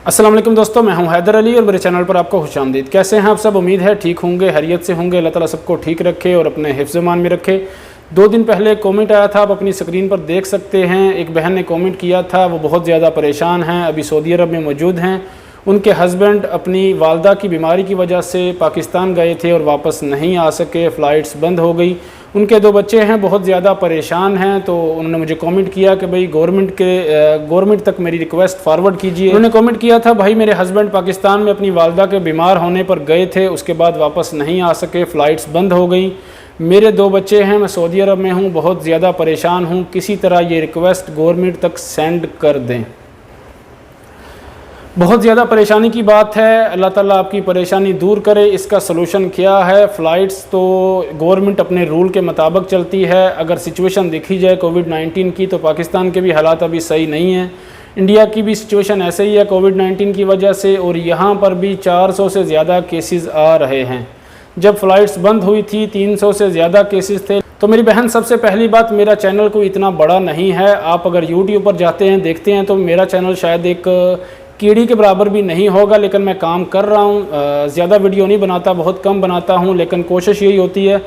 अस्सलाम वालेकुम दोस्तों, मैं हूं हैदर अली और मेरे चैनल पर आपको खुशामदीद। कैसे हैं आप सब? उम्मीद है ठीक होंगे, खैरियत से होंगे। अल्लाह ताला सबको ठीक रखे और अपने हिफ्ज़-ए-मान में रखे। 2 दिन पहले कमेंट आया था, आप अपनी स्क्रीन पर देख सकते हैं। एक बहन ने कमेंट किया था, वो बहुत ज़्यादा परेशान हैं, अभी सऊदी अरब में मौजूद हैं। उनके हस्बैंड अपनी वालदा की बीमारी की वजह से पाकिस्तान गए थे और वापस नहीं आ सके, फ़्लाइट्स बंद हो गई। उनके 2 बच्चे हैं, बहुत ज़्यादा परेशान हैं। तो उन्होंने मुझे कमेंट किया कि भाई गवर्नमेंट तक मेरी रिक्वेस्ट फॉरवर्ड कीजिए। उन्होंने कमेंट किया था, भाई मेरे हस्बैंड पाकिस्तान में अपनी वालदा के बीमार होने पर गए थे, उसके बाद वापस नहीं आ सके, फ़्लाइट्स बंद हो गई। मेरे 2 बच्चे हैं, मैं सऊदी अरब में हूँ, बहुत ज़्यादा परेशान हूँ, किसी तरह ये रिक्वेस्ट गवर्नमेंट तक सेंड कर दें। बहुत ज़्यादा परेशानी की बात है, अल्लाह ताला आपकी परेशानी दूर करे। इसका सलूशन क्या है? फ़्लाइट्स तो गवर्नमेंट अपने रूल के मुताबिक चलती है। अगर सिचुएशन देखी जाए कोविड-19 की, तो पाकिस्तान के भी हालात अभी सही नहीं हैं। इंडिया की भी सिचुएशन ऐसे ही है कोविड-19 की वजह से, और यहाँ पर भी 400 से ज़्यादा केसेस आ रहे हैं। जब फ़्लाइट्स बंद हुई थी 300 से ज़्यादा केसेस थे। तो मेरी बहन, सबसे पहली बात, मेरा चैनल कोई इतना बड़ा नहीं है। आप अगर यूट्यूब पर जाते हैं, देखते हैं, तो मेरा चैनल शायद एक कीड़ी के बराबर भी नहीं होगा, लेकिन मैं काम कर रहा हूँ। ज़्यादा वीडियो नहीं बनाता, बहुत कम बनाता हूँ, लेकिन कोशिश यही होती है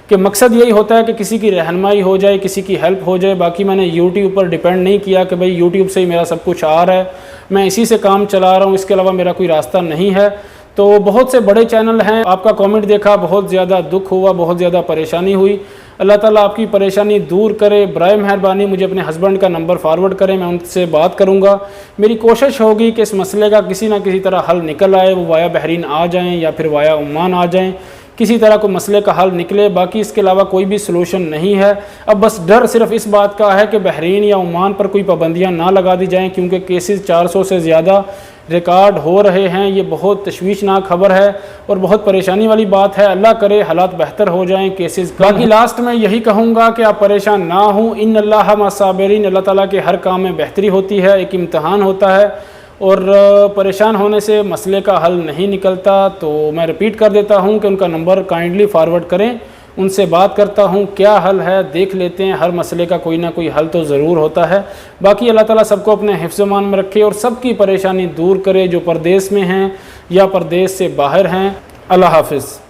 कि मकसद यही होता है कि किसी की रहनुमाई हो जाए, किसी की हेल्प हो जाए। बाकी मैंने यूट्यूब पर डिपेंड नहीं किया कि भाई यूट्यूब से ही मेरा सब कुछ आ रहा है, मैं इसी से काम चला रहा हूँ, इसके अलावा मेरा कोई रास्ता नहीं है। तो बहुत से बड़े चैनल हैं, आपका कमेंट देखा, बहुत ज़्यादा दुख हुआ, बहुत ज़्यादा परेशानी हुई। अल्लाह ताला आपकी परेशानी दूर करे। बराए मेहरबानी मुझे अपने हस्बैंड का नंबर फॉरवर्ड करें, मैं उनसे बात करूंगा। मेरी कोशिश होगी कि इस मसले का किसी ना किसी तरह हल निकल आए, वो वाया बहरीन आ जाएं या फिर वाया ओमान आ जाएं, किसी तरह को मसले का हल निकले। बाकी इसके अलावा कोई भी सलूशन नहीं है। अब बस डर सिर्फ इस बात का है कि बहरीन या ओमान पर कोई पाबंदियाँ ना लगा दी जाएँ, क्योंकि केसेस 400 से ज़्यादा रिकॉर्ड हो रहे हैं। ये बहुत तशवीशनाक खबर है और बहुत परेशानी वाली बात है। अल्लाह करे हालात बेहतर हो जाएं, केसेस। बाकी लास्ट में यही कहूँगा कि आप परेशान ना हों। इन्नल्लाह मस्साबिरीन, अल्लाह ताला के हर काम में बेहतरी होती है, एक इम्तहान होता है, और परेशान होने से मसले का हल नहीं निकलता। तो मैं रिपीट कर देता हूँ कि उनका नंबर काइंडली फॉरवर्ड करें, उनसे बात करता हूँ, क्या हल है देख लेते हैं। हर मसले का कोई ना कोई हल तो ज़रूर होता है। बाकी अल्लाह ताला सबको अपने हिफ्ज़-ए-मान में रखे और सबकी परेशानी दूर करे, जो परदेश में हैं या परदेश से बाहर हैं। अल्लाह हाफ़िज़।